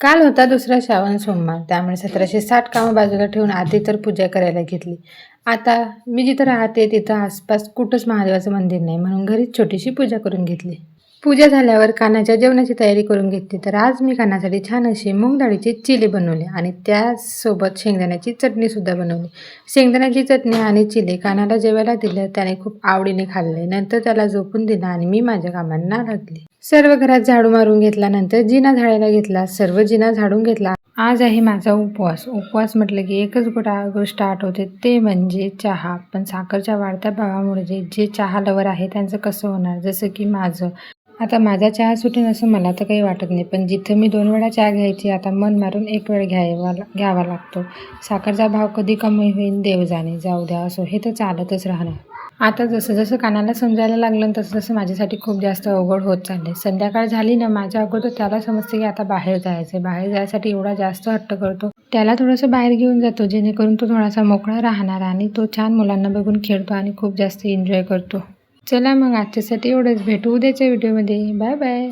काल होता दुसरा श्रावण सोमवार, त्यामुळे 1760 कामं बाजूला ठेवून आधी तर पूजा करायला घेतली. आता मी जिथं राहते तिथं आसपास कुठंच महादेवाचं मंदिर नाही, म्हणून घरीच छोटीशी पूजा करून घेतली. पूजा झाल्यावर कानाच्या जेवणाची तयारी करून घेतली. तर आज मी कानासाठी छान अशी मूग डाळीची चिली बनवली आणि त्यासोबत शेंगदाण्याची चटणीसुद्धा बनवली. शेंगदाण्याची चटणी आणि चिली कानाला जेवायला दिलं, त्याने खूप आवडीने खाल्ले. नंतर त्याला झोपून दिलं आणि मी माझ्या कामांना लागली. सर्व घरात झाडू मारून घेतल्यानंतर जिना झाडायला घेतला. सर्व जिना झाडून घेतला. आज आहे माझा उपवास. उपवास म्हटलं की एकच गोष्ट आठवते, ते म्हणजे चहा. पण साखरच्या वाढत्या भावामुळे जे चहा लवर आहे त्यांचं कसं होणार, जसं की माझं. आता माझा चहा सुटेल असं मला तर काही वाटत नाही, पण जिथं मी 2 वेळा चहा घ्यायची, आता मन मारून 1 वेळ घ्यावा लागतो. साखरचा भाव कधी कमी होईल देव जाणे. जाऊ द्या, असो, हे तर चालतच राहणार. आता जसं जसं कानाला समजायला लागलं तसं तसं माझ्यासाठी खूप जास्त अवघड होत चालले. संध्याकाळ झाली ना, माझ्या अगोदर त्याला समजते की आता बाहेर जायचं. बाहेर जायसाठी एवढा जास्त हट्ट करतो. त्याला थोडंसं बाहेर घेऊन जातो, जेणेकरून तो थोडासा मोकळा राहणार आणि तो छान मुलांना बघून खेळतो आणि खूप जास्त एन्जॉय करतो. चला मग आजच्यासाठी एवढंच. भेटू उद्याच्या व्हिडिओमध्ये. Bye bye.